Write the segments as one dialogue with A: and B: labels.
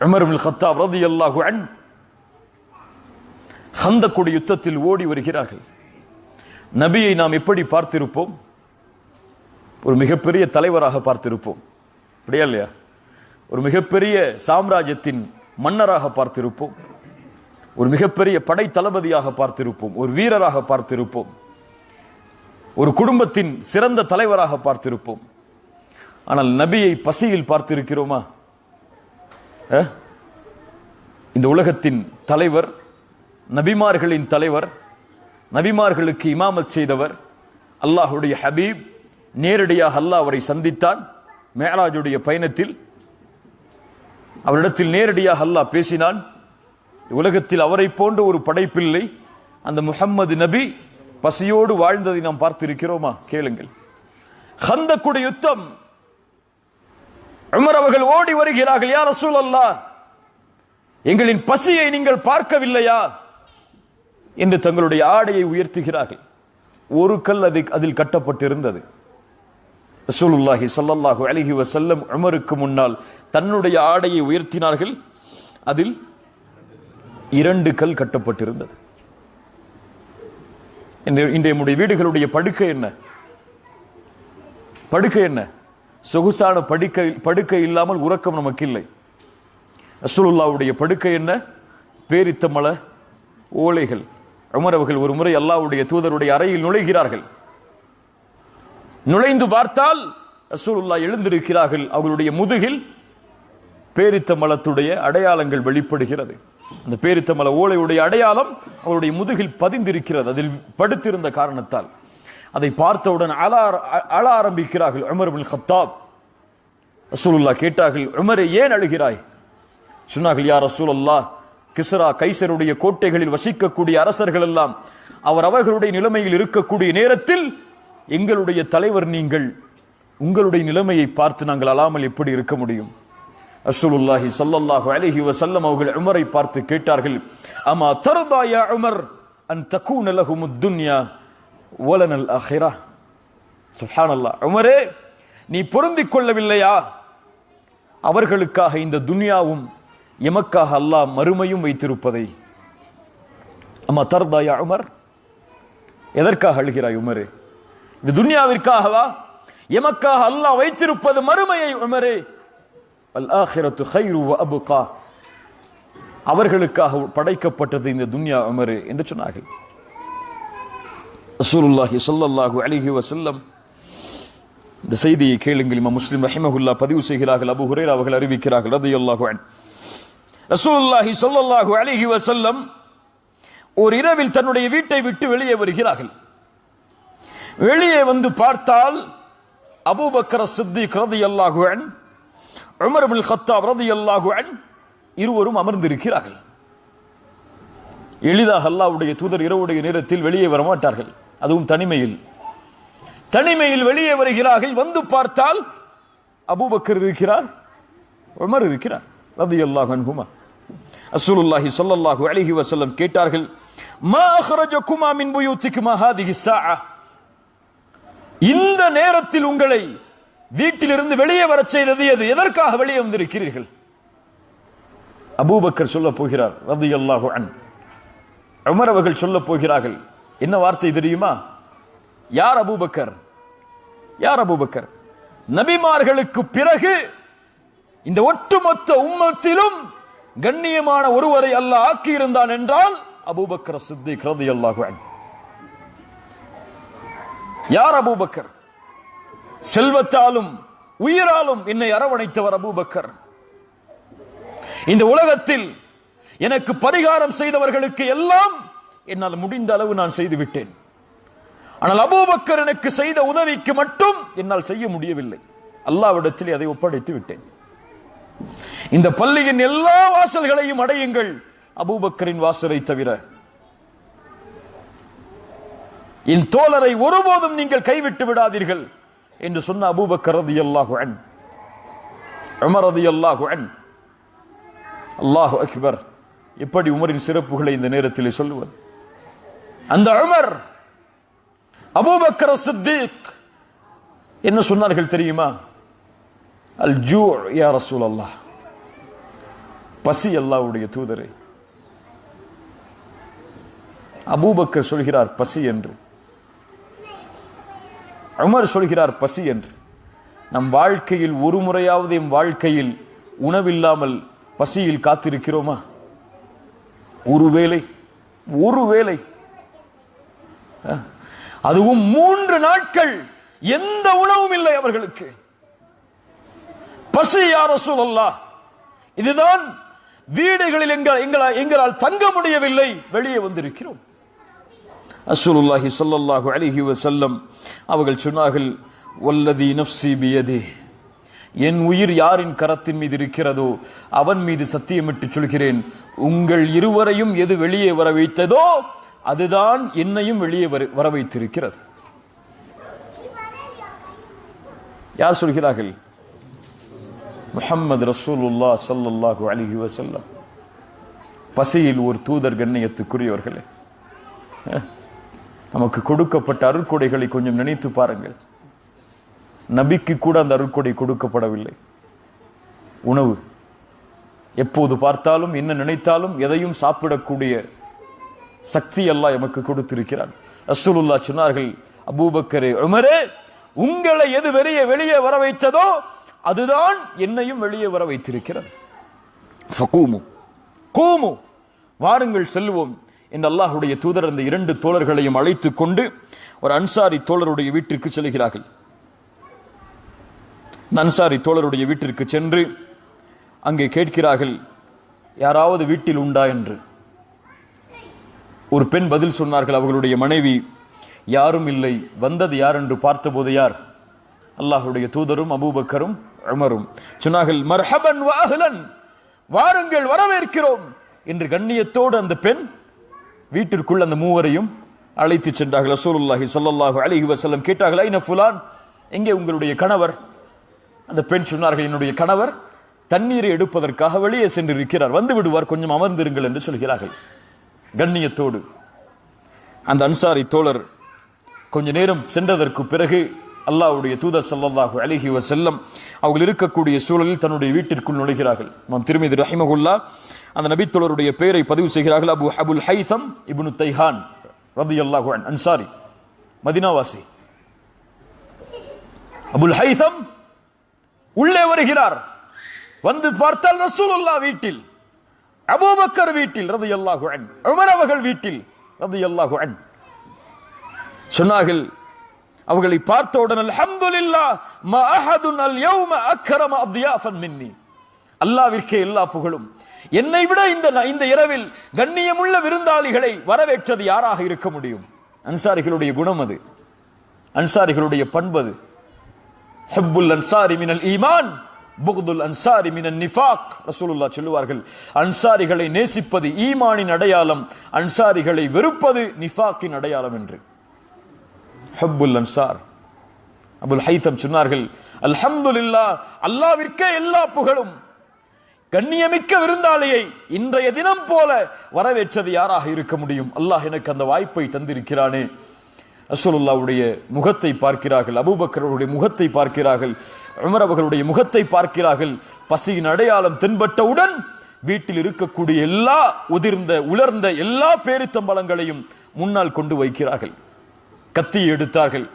A: Umar ibn Khattab ரலியல்லாஹு அன்ஹு கந்தக்குடி யுத்தத்தில் ஓடி வருகிறார்கள். நபியை நாம் எப்படி பார்த்திருப்போம்? ஒரு மிகப்பெரிய தலைவராக பார்த்திருப்போம், அப்படியா இல்லையா? ஒரு மிகப்பெரிய சாம்ராஜ்யத்தின் மன்னராக பார்த்திருப்போம், ஒரு மிகப்பெரிய படை தளபதியாக பார்த்திருப்போம், ஒரு வீரராக பார்த்திருப்போம், ஒரு குடும்பத்தின் சிறந்த தலைவராக பார்த்திருப்போம். ஆனால் நபியை பசியில் பார்த்திருக்கிறோமா? இந்த உலகத்தின் தலைவர், நபிமார்களின் தலைவர், நபிமார்களுக்கு இமாமத் செய்தவர், அல்லாஹுடைய ஹபீப், நேரடியாக அல்லாஹ் அவரை சந்தித்தான் மேராஜுடைய பயணத்தில். அவரிடத்தில் நேரடியாக அல்லாஹ் பேசினான். உலகத்தில் அவரை போன்ற ஒரு படைப்பில்லை. அந்த முஹம்மது நபி பசியோடு வாழ்ந்ததை நாம் பார்த்திருக்கிறோமா? கேளுங்கள். கந்தக்குடி யுத்தம், உமர் அவர்கள் ஓடி வருகிறார்கள். யா ரசூலல்லாஹ், எங்களின் பசியை நீங்கள் பார்க்கவில்லையா என்று தங்களுடைய ஆடையை உயர்த்துகிறார்கள். ஒரு கல் அதில் கட்டப்பட்டிருந்தது. ரசூலுல்லாஹி ஸல்லல்லாஹு அலைஹி வஸல்லம் உமருக்கு முன்னால் தன்னுடைய ஆடையை உயர்த்தினார்கள். அதில் 2 கல் கட்டப்பட்டிருந்தது. இன்றைய நம்முடைய வீடுகளுடைய படுக்கை என்ன? படுக்கை என்ன? சொகுசான படுக்கை இல்லாமல் உறக்கம் நமக்கு இல்லை. ரசூலுல்லாஹ்வுடைய படுக்கை என்ன? பேரித்தமல ஓலைகள். உமர் அவர்கள் ஒரு முறை அல்லாஹ்வுடைய தூதருடைய அறையில் நுழைகிறார்கள். நுழைந்து பார்த்தால் ரசூலுல்லாஹ் எழுந்திருக்கிறார்கள். அவர்களுடைய முதுகில் பேரித்தமலத்துடைய அடையாளங்கள் வெளிப்படுகிறது. அந்த பேரித்தமல ஓலையுடைய அடையாளம் அவருடைய முதுகில் பதிந்திருக்கிறது, அதில் படுத்திருந்த காரணத்தால். அதை பார்த்தவுடன் அழ ஆரம்பிக்கிறார்கள் உமர் இப்னு கத்தாப். ரசூலுல்லாஹ் கேட்டார்கள், உமரே ஏன் அழுகிறாய்? சொன்னார்கள், யா ரசூலல்லாஹ், கிஸ்ரா கைசருடைய கோட்டைகளில் வசிக்கக்கூடிய அரசர்கள் எல்லாம் அவர்களுடைய நிலைமையில் இருக்கக்கூடிய நேரத்தில் எங்களுடைய தலைவர் நீங்கள், உங்களுடைய நிலைமையை பார்த்து நாங்கள் அழாமல் எப்படி இருக்க முடியும்? ரசூலுல்லாஹி ஸல்லல்லாஹு அலைஹி வஸல்லம் அவர்கள் உமரை பார்த்து கேட்டார்கள், அமா தர்தா யா உமர் அன் தகூன லஹுமுத் துன்யா வலனல் ஆখিরাহ? சுப்ஹானல்லாஹ். உமரே, நீ பொருந்திக் கொள்ளவில்லையா அவர்களுக்காக இந்த துன்யாவும் எமக்காக அல்லாஹ் மறுமையும் வைத்திருப்பதை? அமா தர்தா யா உமர், எதற்காக அழுகிறாய் உமரே? இந்த துன்யாவிற்காகவா? எமக்காக அல்லாஹ் வைத்திருப்பது மறுமையை உமரே. அல் ஆখিরাத்து கைரு வ அப்கா, அவர்களுக்காக படைக்கப்பட்டது இந்த துன்யா உமரே என்று சொன்னார்கள். ரசூலுல்லாஹி ஸல்லல்லாஹு அலைஹி வஸல்லம் இந்த செய்தியை கேளுங்கள். இமாம் முஸ்லிம் ரஹிமஹுல்லாஹ் பதிவு செய்கிறார்கள். அபூ ஹுரைரா அவர்கள் அறிவிக்கிறார்கள் ரலியல்லாஹு அன்ஹு, ரசூலுல்லாஹி ஸல்லல்லாஹு அலைஹி வஸல்லம் ஒரு இரவில் தன்னுடைய வீட்டை விட்டு வெளியே வருகிறார்கள். வெளியே வந்து பார்த்தால் அபூபக்கர் சித்திக் ரலியல்லாஹு அன்ஹு, உமர் இப்னு கத்தாப் ரலியல்லாஹு அன்ஹு இருவரும் அமர்ந்திருக்கிறார்கள். எளிதாக அல்லாஹ்வுடைய தூதர் இரவுடைய நேரத்தில் வெளியே வர மாட்டார்கள், அதுவும் தனிமையில். தனிமையில் வெளியே வருகிறார்கள். வந்து பார்த்தால் அபூபக்கர் இருக்கிறார், உமர் இருக்கிறார் ரலியல்லாஹு அன்ஹுமா. ரசூலுல்லாஹி ஸல்லல்லாஹு அலைஹி வஸல்லம் கேட்டார்கள், மா அக்ரஜகுமா மின் புயூத்திகுமா ஹாதிஹி ஸாஅ? இந்த நேரத்தில் உங்களை வீட்டிலிருந்து வெளியே வரச் செய்தது எது? எதற்காக வெளியே வந்திருக்கிறீர்கள்? அபூபக்கர் சொல்ல போகிறார் ரலியல்லாஹு அன்ஹு. உமர் அவர்கள் சொல்ல போகிறார்கள். என்ன வார்த்தை தெரியுமா? யார் அபூபக்கர்? யார் அபூபக்கர்? நபிமார்களுக்கு பிறகு இந்த ஒட்டுமொத்த உம்மத்திலும் கண்ணியமான ஒருவரை அல்லாஹ் ஆக்கியிருந்தான் என்றால் அபூபக்கர் சித்திக் ரலியல்லாஹு அன்ஹு. யார் அபூபக்கர்? செல்வத்தாலும் உயிராலும் என்னை அரவணைத்தவர் அபூபக்கர். இந்த உலகத்தில் எனக்கு பரிகாரம் செய்தவர்களுக்கு எல்லாம் என்னால் முடிந்த அளவு நான் செய்து விட்டேன். ஆனால் அபூபக்கர் எனக்கு செய்த உதவிக்கு மட்டும் என்னால் செய்ய முடியவில்லை. அல்லாஹ்விடத்தில் அதை ஒப்படைத்து விட்டேன். இந்த பள்ளியின் எல்லா வாசல்களையும் அடையுங்கள், அபூபக்கரின் வாசலை தவிர. என் தோழரை ஒருபோதும் நீங்கள் கைவிட்டு விடாதீர்கள் என்று சொன்ன அபூபக்கர் ரலியல்லாஹு அன்ஹு, உமர் ரலியல்லாஹு அன்ஹு. அல்லாஹு அக்பர். எப்படி உமரின் சிறப்புகளை இந்த நேரத்தில் சொல்லுவது? அந்த உமர், அபூபக்கர் சித்திக் என்ன சொன்னார்கள் தெரியுமா? அல் ஜூ யா ரசூலல்லாஹ், பசி அல்லாஹ்வுடைய தூதரே. அபூபக்கர் சொல்கிறார் பசி என்று, உமர் சொல்கிறார் பசி என்று. நம் வாழ்க்கையில் ஒரு முறையாவது எம் வாழ்க்கையில் உணவில்லாமல் பசியில் காத்திருக்கிறோமா? ஒருவேளை அதுவும் 3 நாட்கள் எந்த உணவும் இல்லை அவர்களுக்கு. பசி யா ரசூலல்லாஹ், இதுதான் வீடுகளில் எங்களால் தங்க முடியவில்லை, வெளியே வந்திருக்கிறோம். ரசூலுல்லாஹி ஸல்லல்லாஹு அலைஹி வஸல்லம் அவர்கள் சொன்னார்கள், வல்லதி நஃப்ஸி பியதி, என் உயிர் யாரின் கரத்தின் மீது இருக்கிறதோ அவன் மீது சத்தியமிட்டு சொல்கிறேன், உங்கள் இருவரையும் எது வெளியே வர வைத்ததோ அதுதான் என்னையும் வெளியே வர வைத்திருக்கிறது. யார் சொல்கிறார்கள்? முஹம்மது ரசூலுல்லாஹ் ஸல்லல்லாஹு அலைஹி வஸல்லம். பசியில் ஒரு தூதர், கண்ணியத்துக்குரியவர்களே. நமக்கு கொடுக்கப்பட்ட அருட்கொடைகளை கொஞ்சம் நினைத்து பாருங்கள். நபிக்கு கூட அந்த அருட்கொடை கொடுக்கப்படவில்லை. உணவு, எப்போது பார்த்தாலும் என்ன நினைத்தாலும் எதையும் சாப்பிடக்கூடிய சக்தி அல்லாஹ் எமக்கு கொடுத்திருக்கிறான். ரசூலுல்லாஹ் சொன்னார்கள், அபூபக்கரே, உமரே, உங்களை எது வெளியே வர வைத்ததோ அதுதான் என்னையும் வெளியே வர வைத்திருக்கிறது. கூமு, வாருங்கள் செல்வோம் என்று அல்லாஹ்வுடைய தூதர் அந்த 2 தோழர்களையும் அழைத்துக் கொண்டு ஒரு அன்சாரி தோழருடைய வீட்டிற்கு செல்கிறார்கள். அன்சாரி தோழருடைய வீட்டிற்கு சென்று அங்கே கேட்கிறார்கள், யாராவது வீட்டில் உண்டா என்று. ஒரு பெண் பதில் சொன்னார்கள், அவர்களுடைய மனைவி, யாரும் இல்லை. வந்தது யார் என்று பார்த்தபோது யார்? அல்லாஹ்வுடைய தூதரும் அபூபக்கரும் உமரும். சொன்னார்கள், மர்ஹபன் வ அஹ்லன், வாருங்கள், வரவேற்கிறோம் என்று கண்ணியத்தோடு அந்த பெண் வீட்டிற்குள் அந்த மூவரையும் அழைத்து சென்றார்கள். ரசூலுல்லாஹி ஸல்லல்லாஹு அலைஹி வஸல்லம் கேட்டார்கள், ஐன ஃபுலான், எங்கே உங்களுடைய கணவர்? அந்த பெண் சொன்னார்கள், என்னுடைய கணவர் தண்ணீரை எடுப்பதற்காக வெளியே சென்றிருக்கிறார், வந்து விடுவார், கொஞ்சம் அமர்ந்திருங்கள் என்று சொல்கிறார்கள். கண்ணியத்தோடு அந்த அன்சாரி தோழர் கொஞ்ச நேரம் சென்றதற்கு பிறகு அல்லாஹ்வுடைய தூதர் ஸல்லல்லாஹு அலைஹி வஸல்லம் அவர்கள் இருக்கக்கூடிய சூழலில் தன்னுடைய வீட்டிற்குள் நுழைகிறார்கள். இமாம் திர்மிதி ரஹிமஹுல்லாஹ் அந்த நபி தோழருடைய பெயரை பதிவு செய்கிறார்கள். அபுல் ஹைதம் இப்னு தைஹான் ரலியல்லாஹு அன்ஹு, அன்சாரி, மதீனாவாசி. அபுல் ஹைதம் உள்ளே வருகிறார். வந்து பார்த்தால் ரசூலுல்லாஹ் வீட்டில், அபூபக்கர் வீட்டில் ரலியல்லாஹு அன்ஹு, உமர் அவர்கள் வீட்டில் ரலியல்லாஹு அன்ஹு. சொன்னார்கள், அவர்களை பார்த்தவுடன், அல்ஹம்துலில்லாஹ் மா அஹதுன் அல் யௌம அக்ரம அத்யாஃபன் மின்னி, அல்லாஹ்விற்கே எல்லா புகழும், என்னை விட இந்த இரவில் கண்ணியமுள்ள விருந்தாளிகளை வரவேற்றது யாராக இருக்க முடியும்? அன்சாரிகளுடைய குணம் அது, அன்சாரிகளுடைய பண்பது. ஹுப்புல் அன்சாரி மினல் ஈமான், புக்துல் அன்சாரி மினன் நிஃபாக். ரசூலுல்லாஹ் சொல்லுவார்கள், அன்சாரிகளை நேசிப்பது ஈமானின் அடையாளம், அன்சாரிகளை வெறுப்பது நிஃபாக்கின் அடையாளம் என்று. ஹுப்புல் அன்சார். அபுல் ஹைதம் சொன்னார்கள், அல்ஹம்துலில்லாஹ், அல்லாஹ்விற்கே எல்லா புகழும், கண்ணியமிக்க விருந்தாளியை இன்றைய தினம் போல வரவேற்றது யாராக இருக்க முடியும்? அல்லாஹ் எனக்கு அந்த வாய்ப்பை தந்திருக்கிறானே. ரசூலுல்லாஹ்வுடைய முகத்தை பார்க்கிறார்கள், அபூபக்கர் அவருடைய முகத்தை பார்க்கிறார்கள், உமர் அவர்களுடைய முகத்தை பார்க்கிறார்கள். பசியின் அடையாளம் தென்பட்டவுடன் வீட்டில் இருக்கக்கூடிய எல்லா உலர்ந்த எல்லா பேரித்தம்பழங்களையும் முன்னால் கொண்டு வைக்கிறார்கள். கத்தியை எடுத்தார்கள்,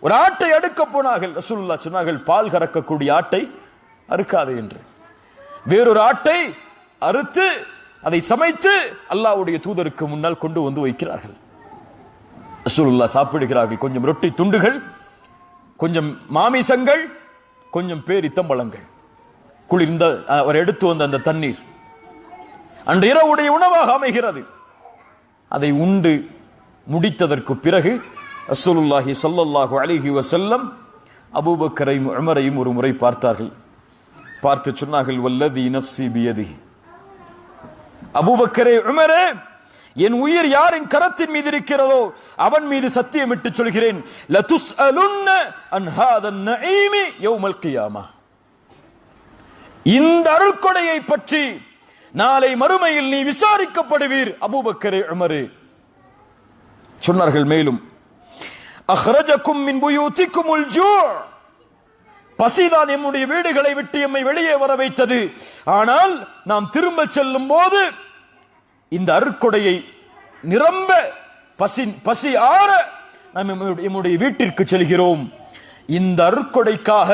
A: ஒரு ஆட்டை அடுக்க போனார்கள். ரசூலுல்லாஹ் சொன்னார்கள், பால் கறக்கக்கூடிய ஆட்டை அறுக்காதே என்று. வேறொரு ஆட்டை அறுத்து அதை சமைத்து அல்லாஹ்வுடைய தூதருக்கு முன்னால் கொண்டு வந்து வைக்கிறார்கள். ரசூலுல்லாஹ் சாப்பிடுகிறார்கள். கொஞ்சம் ரொட்டி துண்டுகள், கொஞ்சம் மாமிசங்கள், கொஞ்சம் பேரித்தம்பழங்கள், குளிர்ந்த அவர் எடுத்து வந்த அந்த தண்ணீர் அன்று இரவுடைய உணவாக அமைகிறது. அதை உண்டு முடித்ததற்கு பிறகு ரசூலுல்லாஹி ஸல்லல்லாஹு அலைஹி வஸல்லம் அபூபக்கரையும் உமரையும் ஒரு முறை பார்த்தார்கள். பார்த்து சொன்னார்கள், வல்லதி நஃப்ஸி பியதிஹி, அபூபக்கரே, உமரே, என் உயிர் யாரின் கரத்தின் மீது இருக்கிறதோ அவன் மீது சத்தியமிட்டு சொல்கிறேன், லதுஸ்அலுன்ன அன் ஹாதன் நஈமி யௌமல் கியாமா, இந்த அருள்கொடையை பற்றி நாளை மறுமையில் நீ விசாரிக்கப்படுவீர் அபூபக்கரே, உமரே. சொன்னார்கள் மேலும், அஹ்ரஜகும் மின் புயூதிகுமுல் ஜூ', பசிதான் நம்முடைய வீடுகளை விட்டு எம்மை வெளியே வர வைத்தது. ஆனால் நாம் திரும்ப செல்லும் போது இந்த அருட்கொடையை நிரம்ப பசி ஆற நாம் நம்முடைய வீட்டிற்கு செல்கிறோம். இந்த அருட்கொடைக்காக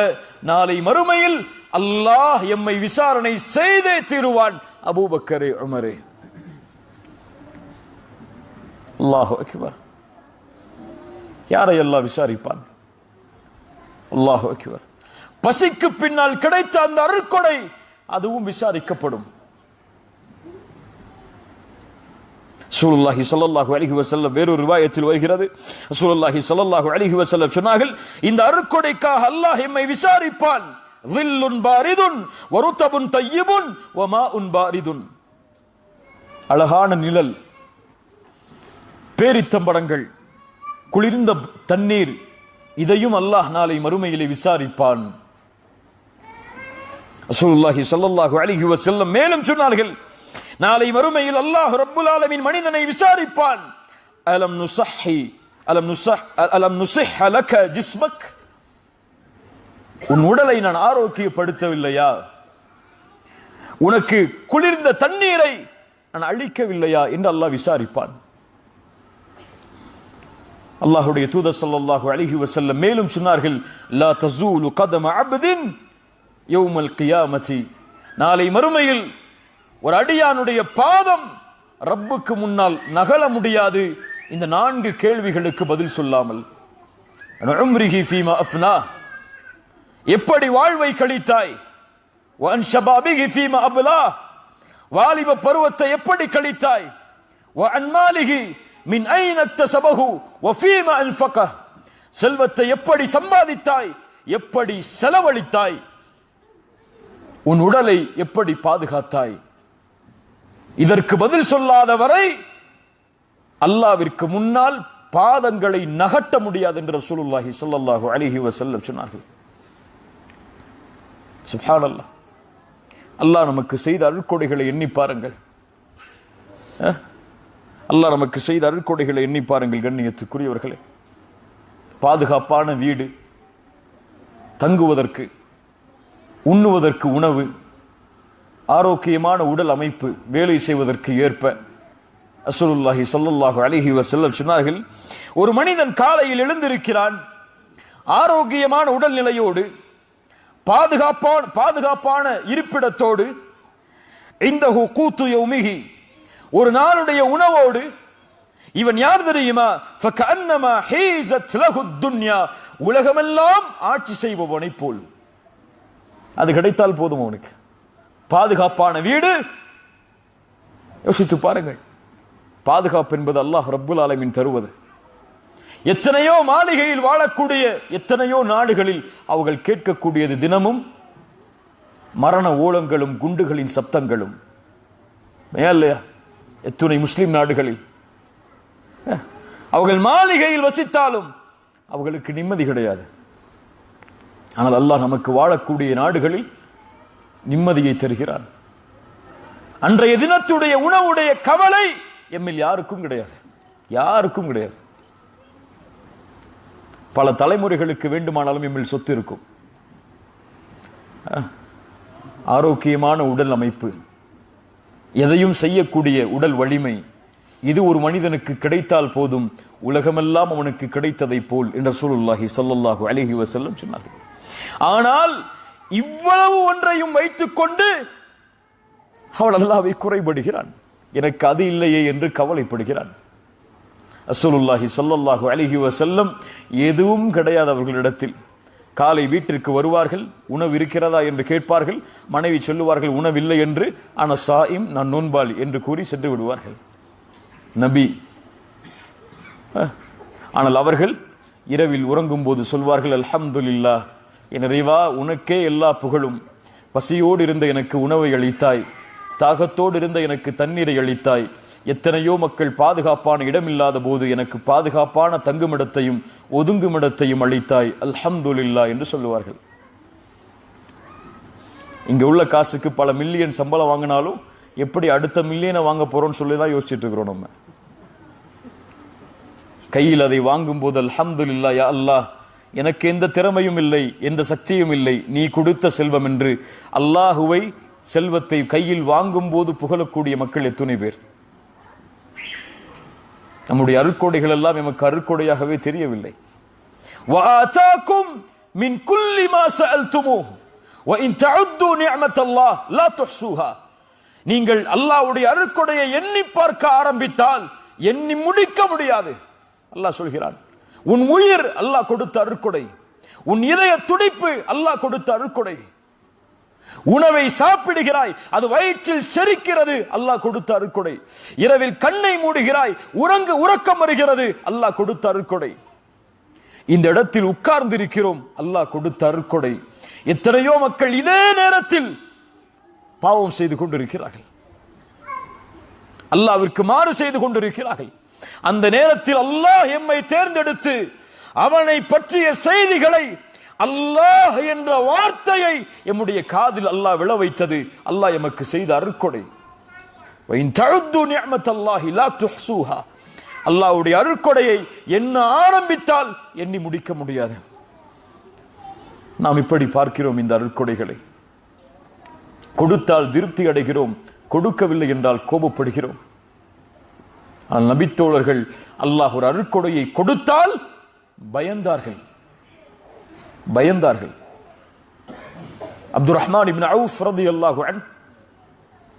A: நாளை மறுமையில் அல்லாஹ் எம்மை விசாரணை செய்தே தீருவான். அபூபக்கரே, உமரே, அல்லாஹு அக்பர். யாரை அல்லாஹ் விசாரிப்பான்? அல்லாஹு அக்பர். பசிக்கு பின்னால் கிடைத்த அந்த அருட்கொடை அதுவும் விசாரிக்கப்படும். ரசூலுல்லாஹி ஸல்லல்லாஹு அலைஹி வஸல்லம் வேறொரு ரிவாயத்தில் வருகிறது, ரசூலுல்லாஹி ஸல்லல்லாஹு அலைஹி வஸல்லம் சொன்னார்கள், இந்த அருட்கொடைக்காக அல்லாஹ் எம்மை விசாரிப்பான். ظில்லுன் பாரிதுன் வருதபுன் தய்யிபுன் வமாஉன் பாரிதுன். அழகான நிழல், பேரித்தம்படங்கள், குளிர்ந்த தண்ணீர், இதையும் அல்லாஹ் நாளை மறுமையிலே விசாரிப்பான். ரசூலுல்லாஹி ஸல்லல்லாஹு அலைஹி வஸல்லம் மேலும் சொன்னார்கள், நாளை மறுமையில் அல்லாஹ் ரப்புல் ஆலமீன் மனிதனை விசாரிப்பான். அலம் நுஸஹ் லக ஜிஸ்மக். உன் உடலை நான் ஆரோக்கியப்படுத்தவில்லையா? உனக்கு குளிர்ந்த தண்ணீரை நான் அளிக்கவில்லையா என்று அல்லாஹ் விசாரிப்பான். அல்லாஹ்வுடைய தூதர் ஸல்லல்லாஹு அலைஹி வஸல்லம் மேலும் சொன்னார்கள், லா தஸூலு கதம அப்தின் யௌமல் கியாமத்தி. நாளை மறுமையில் ஒரு அடியானுடைய பாதம் ரப்புக்கு முன்னால் நகல முடியாது இந்த 4 கேள்விகளுக்கு பதில் சொல்லாமல். உம்ரிஹி ஃபீமா அஃப்னா, எப்படி வாழ்வை கழித்தாய்? வஅன் ஷபாபிஹி ஃபீமா அப்லா, வாலிப பருவத்தை எப்படி கழித்தாய்? வஅன் மாலிஹி மின் ஐன இக்தஸபஹு வஃபீமா அன்ஃபகஹ், செல்வத்தை எப்படி சம்பாதித்தாய், எப்படி செலவழித்தாய்? உன் உடலை எப்படி பாதுகாத்தாய்? இதற்கு பதில் சொல்லாத வரை அல்லாஹ்விற்கு முன்னால் பாதங்களை நகட்ட முடியாது என்று ரசூலுல்லாஹி ஸல்லல்லாஹு அலைஹி வஸல்லம் சொன்னார்கள். சுப்ஹானல்லாஹ். அல்லாஹ் நமக்கு செய்த அருட்கொடைகளை எண்ணி பாருங்கள். அல்லாஹ் நமக்கு செய்த அருட்கொடைகளை எண்ணி பாருங்கள் கண்ணியத்துக்குரியவர்களே. பாதுகாப்பான வீடு, தங்குவதற்கு, உண்ணுவதற்கு உணவு, ஆரோக்கியமான உடல் அமைப்பு, வேலை செய்வதற்கு ஏற்ப. ரசூலுல்லாஹி ஸல்லல்லாஹு அலைஹி வஸல்லம் சொன்னார்கள், ஒரு மனிதன் காலையில் எழுந்திருக்கிறான் ஆரோக்கியமான உடல்நிலையோடு, பாதுகாப்பான இருப்பிடத்தோடு, இந்தஹு கூத்து யௌமிஹி, ஒரு நாளுடைய உணவோடு. இவன் யார் தெரியுமா? ஃபகஅன்னமா ஹீஸத் லஹு துன்யா, உலகமெல்லாம் ஆட்சி செய்பவனை போல். அது கிடைத்தால் போதும் அவனுக்கு. பாதுகாப்பான வீடு, யோசித்து பாருங்கள். பாதுகாப்பு என்பது அல்லாஹ் ரப்புல் ஆலமீன் தருவது. எத்தனையோ மாளிகையில் வாழக்கூடிய எத்தனையோ நாடுகளில் அவர்கள் கேட்கக்கூடியது தினமும் மரண ஓலங்களும் குண்டுகளின் சப்தங்களும். இல்லையா? எத்துணை முஸ்லிம் நாடுகளில் அவர்கள் மாளிகையில் வசித்தாலும் அவர்களுக்கு நிம்மதி கிடையாது. ஆனால் அல்லாஹ் நமக்கு வாழக்கூடிய நாடுகளில் நிம்மதியை தருகிறான். அன்றைய தினத்துடைய உணவுடைய கவலை எம்மில் யாருக்கும் கிடையாது, யாருக்கும் கிடையாது. பல தலைமுறைகளுக்கு வேண்டுமானாலும் எம்மில் சொத்து இருக்கும். ஆரோக்கியமான உடல் அமைப்பு, எதையும் செய்யக்கூடிய உடல் வலிமை, இது ஒரு மனிதனுக்கு கிடைத்தால் போதும், உலகமெல்லாம் அவனுக்கு கிடைத்ததை போல் என்று ரசூலுல்லாஹி ஸல்லல்லாஹு அலைஹி வஸல்லம் சொன்னார்கள். ஆனால் இவ்வளவு ஒன்றையும் வைத்துக் கொண்டு அவன் அல்லாஹ்வை குறைபடுகிறான். எனக்கு அது இல்லையே என்று கவலைப்படுகிறான். ரசூலுல்லாஹி ஸல்லல்லாஹு அலைஹி வஸல்லம் எதுவும் கிடையாது அவர்களிடத்தில். காலை வீட்டிற்கு வருவார்கள், உணவு இருக்கிறதா என்று கேட்பார்கள். மனைவி சொல்லுவார்கள் உணவில்லை என்று. ஆனால் சாயிம், நான் நோன்பாளி என்று கூறி சென்று விடுவார்கள். நபி. ஆனால் அவர்கள் இரவில் உறங்கும் போது சொல்வார்கள், அல்ஹம்துலில்லாஹ், என் இறைவா உனக்கே எல்லா புகழும். பசியோடு இருந்த எனக்கு உணவை அளித்தாய், தாகத்தோடு இருந்த எனக்கு தண்ணீரை அளித்தாய். எத்தனையோ மக்கள் பாதுகாப்பான இடமில்லாத போது எனக்கு பாதுகாப்பான தங்குமிடத்தையும் ஒதுங்குமிடத்தையும் அளித்தாய், அல்ஹம்துலில்லாஹ் என்று சொல்லுவார்கள். இங்க உள்ள காசுக்கு பல மில்லியன் சம்பளம் வாங்கினாலும் எப்படி அடுத்த மில்லியனை வாங்க போறோம்னு சொல்லிதான் யோசிச்சுட்டு இருக்கிறோம். நம்ம கையில் அதை வாங்கும் போது அல்ஹம்துலில்லாஹ், யா அல்லாஹ் எனக்கு எந்த திறமையும் இல்லை, எந்த சக்தியும் இல்லை, நீ கொடுத்த செல்வம் என்று அல்லாஹுவை செல்வத்தை கையில் வாங்கும் போது புகழக்கூடிய மக்கள் எத்தனை பேர்? நம்முடைய அருட்கொடைகள் எல்லாம் எமக்கு அருட்கொடையாகவே தெரியவில்லை. வஆதாக்கும் மின் குல்லி மா சஅல்துமூஹு வ இன் தஉது நிஅமத்தல்லாஹ் லா துஹ்ஸூஹா. நீங்கள் அல்லாஹ்வுடைய அருட்கொடையை எண்ணி பார்க்க ஆரம்பித்தால் எண்ணி முடிக்க முடியாது. அல்லாஹ் சொல்கிறான், உன் உயிர் அல்லாஹ் கொடுத்த அருட்கொடை, உன் இதய துடிப்பு அல்லாஹ் கொடுத்த அருட்கொடை. உணவை சாப்பிடுகிறாய், அது வயிற்றில் செரிக்கிறது, அல்லாஹ் கொடுத்த அருட்கொடை. இரவில் கண்ணை மூடுகிறாய், உறக்கம் வருகிறது, அல்லாஹ் கொடுத்த அருட்கொடை. இந்த இடத்தில் உட்கார்ந்திருக்கிறோம், அல்லாஹ் கொடுத்த அருட்கொடை. எத்தனையோ மக்கள் இதே நேரத்தில் பாவம் செய்து கொண்டிருக்கிறார்கள், அல்லாஹ்விற்கு மாறு செய்து கொண்டிருக்கிறார்கள். அந்த நேரத்தில் அல்லாஹ் எம்மை தேர்ந்தெடுத்து அவனை பற்றிய செய்திகளை, அல்லாஹ் என்ற வார்த்தையை எம்முடைய காதில் அல்லாஹ் விழ வைத்தது அல்லாஹ் எமக்கு செய்த அருட்கொடை. அல்லாஹ்வுடைய அருட்கொடையை என்ன ஆரம்பித்தால் எண்ணி முடிக்க முடியாது. நாம் இப்படி பார்க்கிறோம் இந்த அருட்கொடைகளை. கொடுத்தால் திருப்தி அடைகிறோம், கொடுக்கவில்லை என்றால் கோபப்படுகிறோம். நபித்தோழர்கள் அல்லாஹ் ஒரு அருட்கொடையை கொடுத்தால் பயந்தார்கள். அப்துர் ரஹ்மான் இப்னு அவுஃப் ரலியல்லாஹு அன்ஹு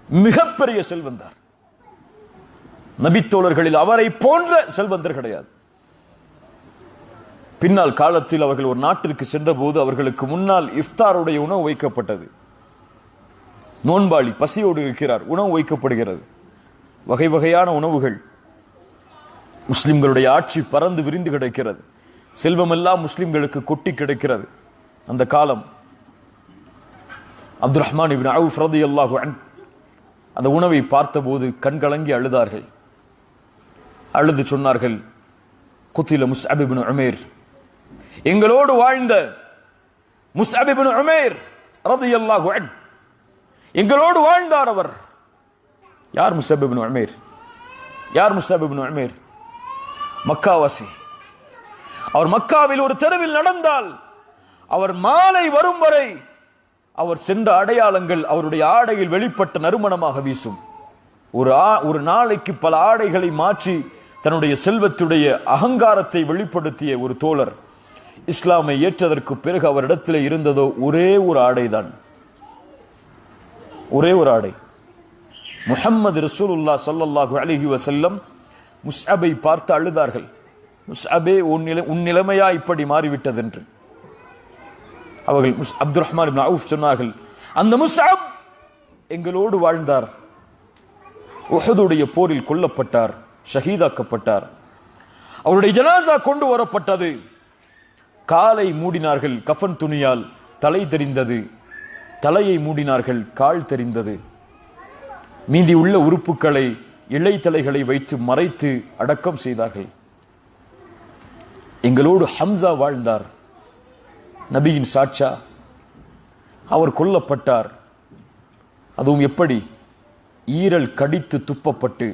A: மிகப்பெரிய செல்வந்தர். நபித்தோழர்களில் அவரை போன்ற செல்வந்தர் கிடையாது. பின்னால் காலத்தில் அவர்கள் ஒரு நாட்டிற்கு சென்ற போது அவர்களுக்கு முன்னால் இஃப்தாருடைய உணவு வைக்கப்பட்டது. நோன்பாளி பசியோடு இருக்கிறார், உணவு வைக்கப்படுகிறது. வகை வகையான உணவுகள். முஸ்லிம்களுடைய ஆட்சி பறந்து விரிந்து கிடைக்கிறது, செல்வமெல்லாம் முஸ்லிம்களுக்கு கொட்டி கிடைக்கிறது. அந்த காலம் அப்துர் ரஹ்மான் இப்னு அவுஃப் ரலியல்லாஹு அன்ஹு அந்த உணவை பார்த்தபோது கண்கலங்கி அழுதார்கள். அழுது சொன்னார்கள், குத்தில முஸ்அப் இப்னு உமைர், எங்களோடு வாழ்ந்த முஸ்அப் இப்னு உமைர் ரலியல்லாஹு அன்ஹு எங்களோடு வாழ்ந்தார். அவர் யார்? முஸ்அப் இப்னு உமைர். யார் முஸ்அப் இப்னு உமைர்? மக்காவாசி. அவர் மக்காவில் ஒரு தெருவில் நடந்தால் அவர் மாலை வரும் வரை அவர் சென்ற அடையாளங்கள் அவருடைய ஆடையில் வெளிப்பட்ட நறுமணமாக வீசும். ஒரு நாளைக்கு பல ஆடைகளை மாற்றி தன்னுடைய செல்வத்துடைய அகங்காரத்தை வெளிப்படுத்திய ஒரு தோழர். இஸ்லாமை ஏற்றதற்கு பிறகு அவரிடத்தில் இருந்ததோ ஒரே ஒரு ஆடைதான், ஒரே ஒரு ஆடை. முஹம்மது ரசூலுல்லாஹ் ஸல்லல்லாஹு அலைஹி வஸல்லம் முஸ்அபை பார்த்து அழுதார்கள். முஸ்அபே, உன் நிலைமையா இப்படி மாறிவிட்டது என்று. அவர்கள் அப்துர் ரஹ்மான் இப்னு அவுஃப் சொன்னார்கள், அந்த முஸ்அப் எங்களோடு வாழ்ந்தார், உஹதுடைய போரில் கொல்லப்பட்டார், ஷஹீதாக்கப்பட்டார். அவருடைய ஜனாசா கொண்டு வரப்பட்டது. காலை மூடினார்கள் கஃன் துணியால், தலை தெரிந்தது. தலையை மூடினார்கள், கால் தெரிந்தது. மீதி உள்ள உறுப்புகளை இலை தலைகளை வைத்து மறைத்து அடக்கம் செய்தார்கள். எங்களோடு ஹம்சா வாழ்ந்தார், நபியின் சாட்சா. அவர் கொல்லப்பட்டார். அதுவும் எப்படி? ஈரல் கடித்து துப்பப்பட்டு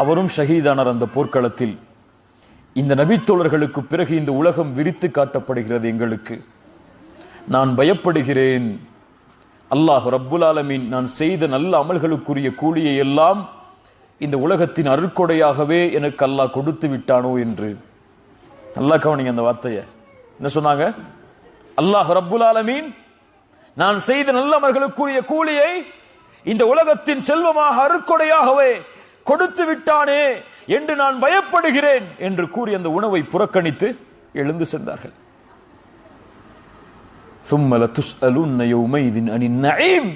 A: அவரும் ஷஹீதானார் அந்த போர்க்களத்தில். இந்த நபித்தோழர்களுக்கு பிறகு இந்த உலகம் விரித்து காட்டப்படுகிறது எங்களுக்கு. நான் பயப்படுகிறேன், அல்லாஹ் ரப்புல் ஆலமீன் நான் செய்த நல்ல அமல்களுக்குரிய கூலியை எல்லாம் இந்த உலகத்தின் அருட்கொடையாகவே எனக்கு அல்லாஹ் கொடுத்து விட்டானோ என்று. அல்லாஹ் கவனிங்க அந்த வார்த்தையை. என்ன சொன்னாங்க? அல்லாஹ் ரப்புல் ஆலமீன் நான் செய்த நல்ல அமல்களுக்குரிய கூலியை இந்த உலகத்தின் செல்வமாக அருட்கொடையாகவே கொடுத்து விட்டானே என்று நான் பயப்படுகிறேன் என்று கூறி அந்த உணவை புறக்கணித்து எழுந்து சென்றார்கள். ثُمَّ لَتُسْأَلُنَّ يَوْمَئِذٍ عَنِ النَّعِيمِ.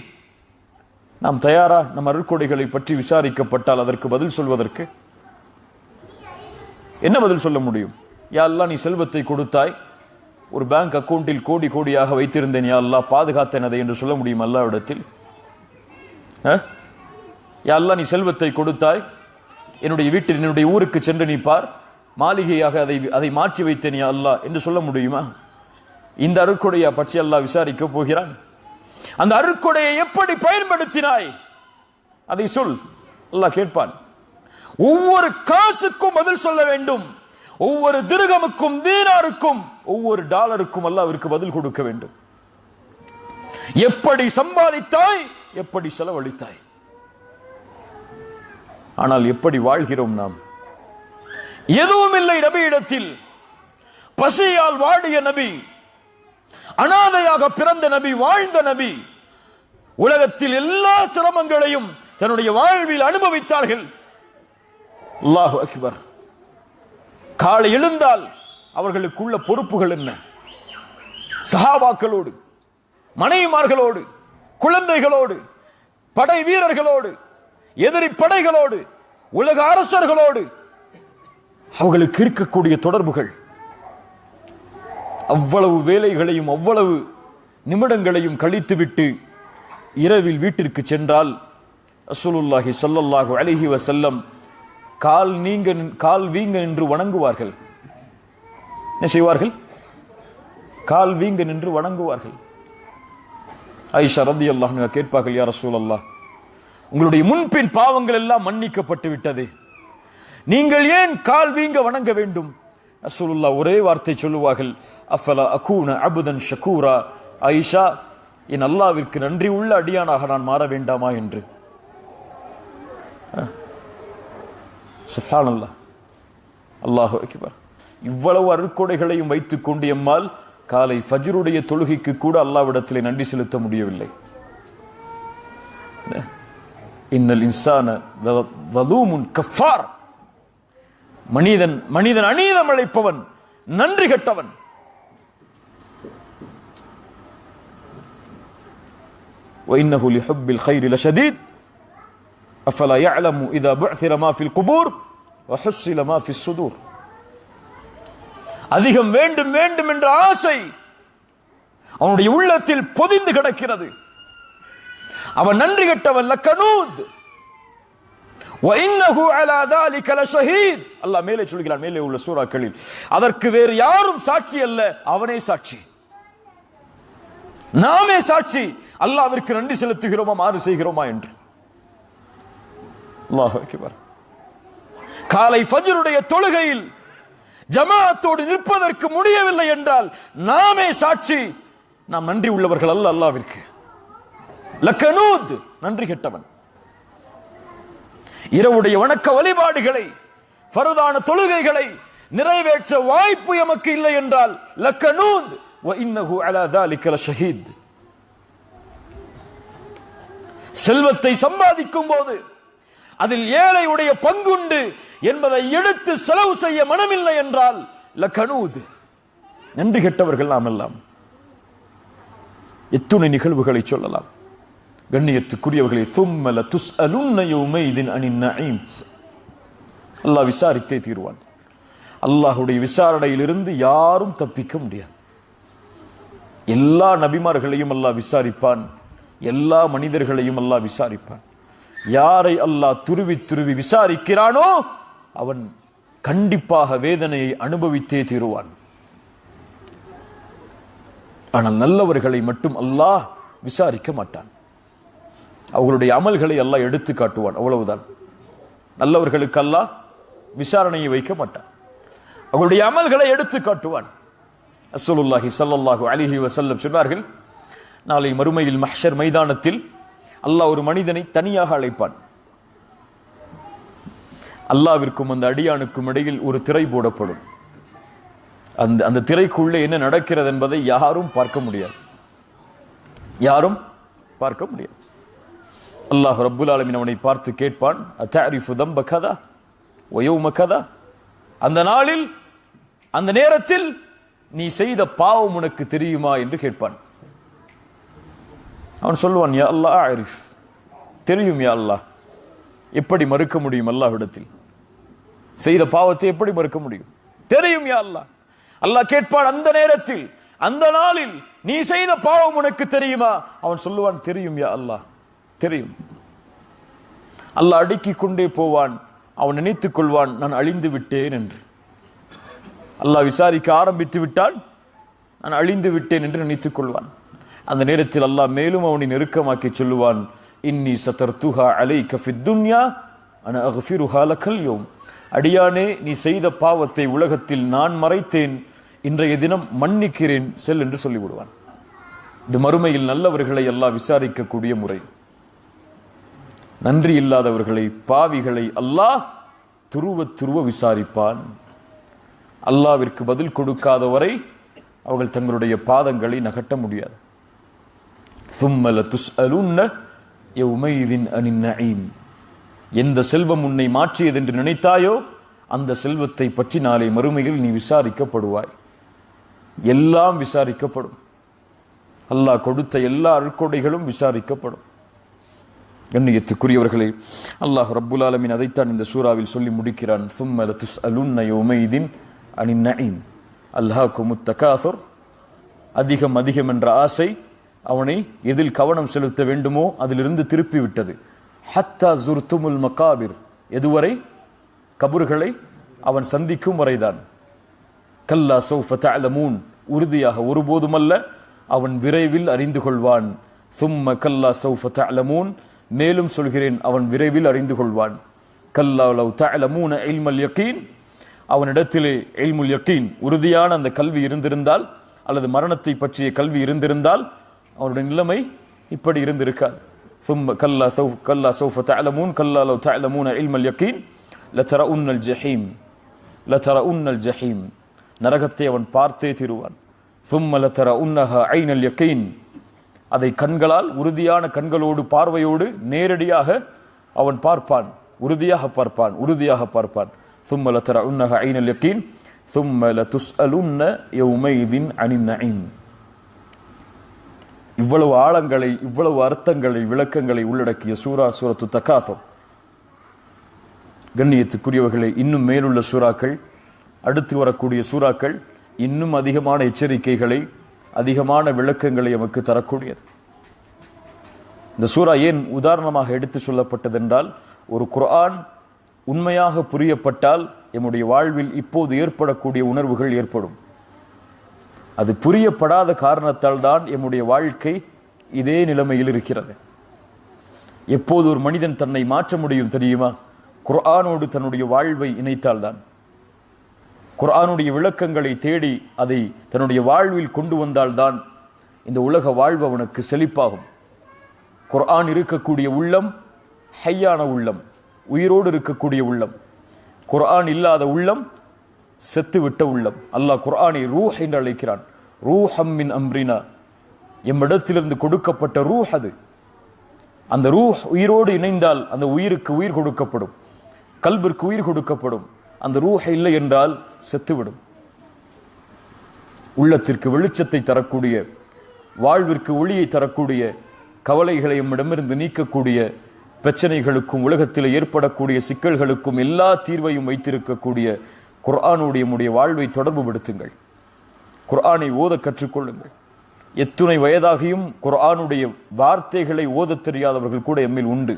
A: நாம் தயாரா நம் அருட்கொடைகளை பற்றி விசாரிக்கப்பட்டால் அதற்கு பதில் சொல்வதற்கு? என்ன பதில் சொல்ல முடியும்? யா அல்லாஹ், நீ செல்வத்தை கொடுத்தாய், ஒரு பேங்க் அக்கவுண்டில் கோடி கோடியாக வைத்திருந்தேன், யா அல்லாஹ் பாதுகாத்தேன் அதை என்று சொல்ல முடியும் அல்லாஹ்விடத்தில்? யா அல்லாஹ், நீ செல்வத்தை கொடுத்தாய், என்னுடைய வீட்டில் என்னுடைய ஊருக்கு சென்று நீ பார், மாளிகையாக அதை மாற்றி வைத்தேன் யா அல்லாஹ் என்று சொல்ல முடியுமா? இந்த அருட்கொடையை பற்றி அல்லாஹ் விசாரிக்க போகிறான். அந்த அருட்கொடையை எப்படி பயன்படுத்தினாய் அதை சொல், அல்லாஹ் கேட்பான். ஒவ்வொரு காசுக்கும் பதில் சொல்ல வேண்டும், ஒவ்வொரு திர்ஹமுக்கும், தீனாருக்கும், ஒவ்வொரு டாலருக்கும் அல்லாஹ்விற்கு பதில் கொடுக்க வேண்டும். எப்படி சம்பாதித்தாய், எப்படி செலவழித்தாய்? ஆனால் எப்படி வாழ்கிறோம் நாம்? எதுவும் இல்லை நபியிடத்தில். பசியால் வாடிய நபி, அனாதையாக பிறந்த நபி, வாழ்ந்த நபி, உலகத்தில் எல்லா சிரமங்களையும் தன்னுடைய வாழ்வில் அனுபவித்தார்கள். அல்லாஹு அக்பர். காலை எழுந்தால் அவர்களுக்குள்ள பொறுப்புகள் என்ன? சஹாபாக்களோடு, மனைவிமார்களோடு, குழந்தைகளோடு, படை வீரர்களோடு, எதிரி படைகளோடு, உலக அரசர்களோடு அவர்களுக்கு இருக்கக்கூடிய தொடர்புகள், அவ்வளவு வேலைகளையும் அவ்வளவு நிமிடங்களையும் கழித்துவிட்டு இரவில் வீட்டிற்கு சென்றால் ரசூலுல்லாஹி ஸல்லல்லாஹு அலைஹி வஸல்லம் கால் வீங்க நின்று வணங்குவார்கள். என்ன செய்வார்கள்? கால் வீங்க நின்று வணங்குவார்கள். ஆயிஷா ரலியல்லாஹு அன்ஹா கேட்பார்கள், யா ரசூலல்லாஹ், உங்களுடைய முன்பின் பாவங்கள் எல்லாம் மன்னிக்கப்பட்டு விட்டது, நீங்கள் ஏன் கால் வீங்க வணங்க வேண்டும்? ரசூலுல்லாஹ் ஒரே வார்த்தை சொல்லுவார்கள், அஃபலா அகூன அப்தன் ஷகூரா. ஆயிஷா, என் அல்லாஹ்விற்கு நன்றி உள்ள அடியானாக நான் மாற வேண்டாமா என்று. சுப்ஹானல்லாஹ், அல்லாஹு அக்பர். இவ்வளவு அருட்கொடைகளையும் வைத்துக் கொண்டு எம்மால் காலை ஃபஜ்ருடைய தொழுகைக்கு கூட அல்லாஹ்விடத்திலே நன்றி செலுத்த முடியவில்லை. இன்னல் இன்சான ஸலூமுன் கஃபார். மனிதன் அநீதம் இழைப்பவன், நன்றி கெட்டவன். وإنه لحب الخير لشديد أفلا يعلم إذا بعثر ما في القبور وحصل ما في الصدور. அதிகம் வேண்டும் வேண்டும் என்ற ஆசை அவனுடைய உள்ளத்தில் பொதிந்து கிடக்கிறது. அவன் நன்றி கெட்டவன். லக்கனூத் وإنه على ذلك لشهيد. அல்லாஹ் மேலே சொல்கிறான், மேலே உள்ள சூறாக்களில், அதற்கு வேறு யாரும் சாட்சி அல்ல, அவனே சாட்சி, நாமே சாட்சி. அல்லாஹ்விற்கு நன்றி செலுத்துகிறோமா, மாறு செய்கிறோமா என்று. அல்லாஹ் அக்பர். காலை ஃபஜ்ருடைய தொழுகையில் ஜமாஅத்தோடு நிற்பதற்கு முடியவில்லை என்றால் நாமே சாட்சி, நாம் நன்றி உள்ளவர்கள் அல்ல அல்லாஹ்விற்கு. லக்கனூத், நன்றி கெட்டவன். இரவுடைய வணக்க வழிபாடுகளை, ஃபர்தான தொழுகைகளை நிறைவேற்ற வாய்ப்பு எமக்கு இல்லை என்றால் லக்கனூத் وإنه على ذلك لشهيد. செல்வத்தை சம்பாதிக்கும் போது அதில் ஏழையுடைய பங்குண்டு என்பதை எடுத்து செலவு செய்ய மனமில்லை என்றால் லக்கனூத், நன்றி கெட்டவர்கள் நாம் எல்லாம். எத்துணை நிகழ்வுகளை சொல்லலாம். கண்ணியத்துக்குரியவர்களே, ثم لتسألن يومئذ عن النعيم. அல்லாஹ் விசாரித்தே தீர்வான். அல்லாஹ்வுடைய விசாரணையிலிருந்து யாரும் தப்பிக்க முடியாது. எல்லா நபிமார்களையும் அல்லாஹ் விசாரிப்பான், எல்லா மனிதர்களையும் அல்லாஹ் விசாரிப்பான். யாரை அல்லாஹ் துருவி துருவி விசாரிக்கிறானோ அவன் கண்டிப்பாக வேதனையை அனுபவித்தே தீருவான். ஆனால் நல்லவர்களை மட்டும் அல்லாஹ் விசாரிக்க மாட்டான். அவர்களுடைய அமல்களை அல்லாஹ் எடுத்து காட்டுவான், அவ்வளவுதான். நல்லவர்களுக்கு அல்லாஹ் விசாரணையை வைக்க மாட்டான், அவர்களுடைய அமல்களை எடுத்து காட்டுவான். ரசூலுல்லாஹி ஸல்லல்லாஹு அலைஹி வஸல்லம் சொன்னார்கள், நாளை மறுமையில் மஹ்ஷர் மைதானத்தில் அல்லாஹ் ஒரு மனிதனை தனியாக அழைப்பான். அல்லாஹ்விற்கும் அந்த அடியானுக்கும் இடையில் ஒரு திரை போடப்படும். அந்த திரைக்குள்ளே என்ன நடக்கிறது என்பதை யாரும் பார்க்க முடியாது, யாரும் பார்க்க முடியாது. அல்லாஹ் ரப்புல் ஆலமீன் அவனை பார்த்து கேட்பான், அத்தஅரிஃபு தம்ப கதா வ யௌம கதா. அந்த நாளில், அந்த நேரத்தில் நீ செய்த பாவம் உனக்கு தெரியுமா என்று கேட்பான். அவன் சொல்லுவான், யா அல்லாஹ் அரிஃப், தெரியும் யா அல்லாஹ். எப்படி மறுக்க முடியும்? அல்லாஹ்விடத்தில் செய்த பாவத்தை எப்படி மறுக்க முடியும்? தெரியும் யா அல்லாஹ். அல்லாஹ் கேட்பான், அந்த நேரத்தில், அந்த நாளில் நீ செய்த பாவம் உனக்கு தெரியுமா? அவன் சொல்லுவான், தெரியும் யா அல்லாஹ், தெரியும். அல்லாஹ் அடுக்கிக் கொண்டே போவான். அவன் நினைத்துக் கொள்வான், நான் அழிந்து விட்டேன் என்று. அல்லாஹ் விசாரிக்க ஆரம்பித்து விட்டான், நான் அழிந்து விட்டேன் என்று நினைத்துக் கொள்வான். அந்த நேரத்தில் அல்லாஹ் மேலும் அவனை நெருக்கமாக்கி சொல்லுவான், இன்னி சதர்துஹா அலைக ஃபித் துன்யா அன அக்ஃபிருஹா லக்கல் யௌம். அடியானே, நீ செய்த பாவத்தை உலகத்தில் நான் மறைத்தேன், இன்றைய தினம் மன்னிக்கிறேன், செல் என்று சொல்லிவிடுவான். இது மறுமையில் நல்லவர்களை அல்லாஹ் விசாரிக்கக்கூடிய முறை. நன்றி இல்லாதவர்களை, பாவிகளை அல்லாஹ் துருவ விசாரிப்பான். அல்லாவிற்கு பதில் கொடுக்காதவரை அவர்கள் தங்களுடைய பாதங்களை நகட்ட முடியாது. ثُمَّ لَتُسْأَلُنَّ يَوْمَئِذٍ عَنِ النَّعِيمِ. எந்த செல்வம் உன்னை மாற்றியது என்று நினைத்தாயோ அந்த செல்வத்தை பற்றி நாளை மறுமையில் நீ விசாரிக்கப்படுவாய். எல்லாம் விசாரிக்கப்படும். அல்லாஹ் கொடுத்த எல்லா அருட்கொடைகளும் விசாரிக்கப்படும். கண்ணியத்துக்குரியவர்களே, அல்லாஹ் ரப்புல் ஆலமீன் அதைத்தான் இந்த சூறாவில் சொல்லி முடிக்கிறான். ثُمَّ لَتُسْأَلُنَّ يَوْمَئِذٍ عَنِ النَّعِيمِ. அல்ஹாக்குமுத் தகாசுர், அதிகம் அதிகம் என்ற ஆசை அவனை எதில் கவனம் செலுத்த வேண்டுமோ அதிலிருந்து திருப்பி விட்டது. ஹத்தா ஜுர்துமுல் மகாபிர், எதுவரை? கபர்களை அவன் சந்திக்கும் வரைதான். கல்லா சௌஃப தஅலமூன், உறுதியாக ஒருபோதுமல்ல, அவன் விரைவில் அறிந்து கொள்வான். ثُمَّ கல்லா சௌஃப தஅலமூன், மேலும் சொல்கிறேன், அவன் விரைவில் அறிந்து கொள்வான். கல்லா லவ் தஅலமூன இல்மல் யகீன், அவனிடத்திலே இல்முல் யகீன், உறுதியான அந்த கல்வி இருந்திருந்தால், அல்லது மரணத்தை பற்றிய கல்வி இருந்திருந்தால் அவருடைய நிலைமை இப்படி இருந்திருக்காது. ثُمَّ كَلَّا سَوْفَ تَعْلَمُونَ كَلَّا لَوْ تَعْلَمُونَ عِلْمَ الْيَقِينِ لَتَرَؤُنَّ الْجَحِيمَ, நரகத்தை அவன் பார்த்தே தீருவான். ثُمَّ لَتَرَؤُنَّهَا عَيْنَ الْيَقِينِ, அதை கண்களால், உறுதியான கண்களோடு, பார்வையோடு நேரடியாக அவன் பார்ப்பான், உறுதியாக பார்ப்பான். ثُمَّ لَتَرَؤُنَّهَا عَيْنَ الْيَقِينِ ثُمَّ لَتُسْأَلُنَّ يَوْمَئِذٍ عَنِ النَّعِيمِ. இவ்வளவு ஆழங்களை, இவ்வளவு அர்த்தங்களை, விளக்கங்களை உள்ளடக்கிய சூரத்து தகாசுர். கண்ணியத்துக்குரியவர்களே, இன்னும் மேலுள்ள சூறாக்கள், அடுத்து வரக்கூடிய சூறாக்கள் இன்னும் அதிகமான எச்சரிக்கைகளை, அதிகமான விளக்கங்களை நமக்கு தரக்கூடியது. இந்த சூரா ஏன் உதாரணமாக எடுத்து சொல்லப்பட்டது என்றால், ஒரு குர்ஆன் உண்மையாக புரியப்பட்டால் நம்முடைய வாழ்வில் இப்போது ஏற்படக்கூடிய உணர்வுகள் ஏற்படும். அது புரியப்படாத காரணத்தால் தான் நம்முடைய வாழ்க்கை இதே நிலைமையில் இருக்கிறது. எப்போது ஒரு மனிதன் தன்னை மாற்ற முடியும் தெரியுமா? குர்ஆனோடு தன்னுடைய வாழ்வை இணைத்தால்தான். குர்ஆனுடைய விளக்கங்களை தேடி அதை தன்னுடைய வாழ்வில் கொண்டு வந்தால்தான் இந்த உலக வாழ்வு அவனுக்கு செழிப்பாகும். குர்ஆன் இருக்கக்கூடிய உள்ளம் ஹையான உள்ளம், உயிரோடு இருக்கக்கூடிய உள்ளம். குர்ஆன் இல்லாத உள்ளம் செத்துவிட்ட உள்ளம். அல்லாஹ் குர்ஆனை ரூஹ் என்று அழைக்கிறான். ரூஹம் மின் அம்ரினா, எம்மிடத்திலிருந்து கொடுக்கப்பட்ட ரூஹ் அது. அந்த ரூஹ் உயிரோடு இணைந்தால் அந்த உயிருக்கு உயிர் கொடுக்கப்படும், கல்பிற்கு உயிர் கொடுக்கப்படும். அந்த ரூஹ் இல்லை என்றால் செத்துவிடும். உள்ளத்திற்கு வெளிச்சத்தை தரக்கூடிய, வாழ்விற்கு ஒளியை தரக்கூடிய, கவலைகளை நம்மிடமிருந்து நீக்கக்கூடிய, பிரச்சனைகளுக்கும் உலகத்தில் ஏற்படக்கூடிய சிக்கல்களுக்கும் எல்லா தீர்வையும் வைத்திருக்கக்கூடிய குர்ஆனுடைய நம்முடைய வாழ்வை தொடர்பு படுத்துங்கள். குர்ஆனை ஓத கற்றுக்கொள்ளுங்கள். எத்துணை வயதாகியும் குர்ஆனுடைய வார்த்தைகளை ஓதத் தெரியாதவர்கள் கூட எம்மில் உண்டு.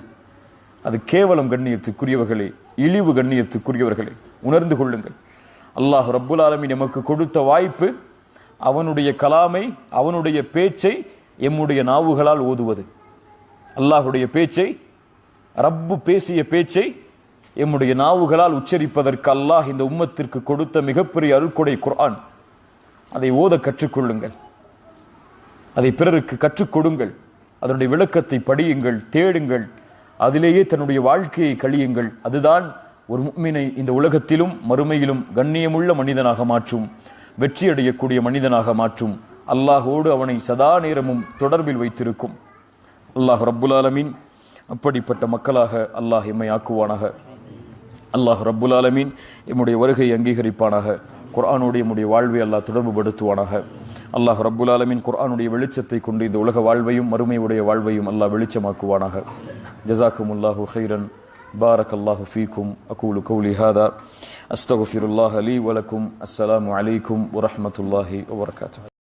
A: அது கேவலம் கண்ணியத்துக்குரியவர்களே, இழிவு கண்ணியத்துக்குரியவர்களே, உணர்ந்து கொள்ளுங்கள். அல்லாஹ் ரப்புல் ஆலமீன் நமக்கு கொடுத்த வாய்ப்பு அவனுடைய கலாமை, அவனுடைய பேச்சை எம்முடைய நாவுகளால் ஓதுவது. அல்லாஹுடைய பேச்சை, ரப்பு பேசிய பேச்சை எம்முடைய நாவுகளால் உச்சரிப்பதற்கு அல்லாஹ் இந்த உம்மத்திற்கு கொடுத்த மிகப்பெரிய அருள்கொடை குர்ஆன். அதை ஓத கற்றுக்கொள்ளுங்கள், அதை பிறருக்கு கற்றுக் கொடுங்கள், அதனுடைய விளக்கத்தை படியுங்கள், தேடுங்கள், அதிலேயே தன்னுடைய வாழ்க்கையை கழியுங்கள். அதுதான் ஒரு முஃமினை இந்த உலகத்திலும் மறுமையிலும் கண்ணியமுள்ள மனிதனாக மாற்றும், வெற்றியடையக்கூடிய மனிதனாக மாற்றும், அல்லாஹோடு அவனை சதா நேரமும் தொடர்பில் வைத்திருக்கும். அல்லாஹ் ரப்புல் ஆலமீன் அப்படிப்பட்ட மக்களாக அல்லாஹ் எம்மை ஆக்குவானாக. அல்லாஹ் ரப்புல் ஆலமீன் எம்முடைய வருகை அங்கீகரிப்பானாக. குர்ஆனோடு எம்முடைய வாழ்வை அல்லாஹ் தொடர்பு படுத்துவானாக. அல்லாஹ் ரப்புல் ஆலமீன் குர்ஆனுடைய வெளிச்சத்தை கொண்டு இந்த உலக வாழ்வையும் மறுமையுடைய வாழ்வையும் அல்லாஹ் வெளிச்சமாக்குவானாக. ஜஸாக்குமுல்லாஹு கைரன். பாரக்கல்லாஹு ஃபீக்கும். அகூலு கௌலி ஹாதா அஸ்தக்ஃபிருல்லாஹ லீ வலக்கும். அஸ்ஸலாமு அலைக்கும் வரஹ்மத்துல்லாஹி வபரகாத்துஹு.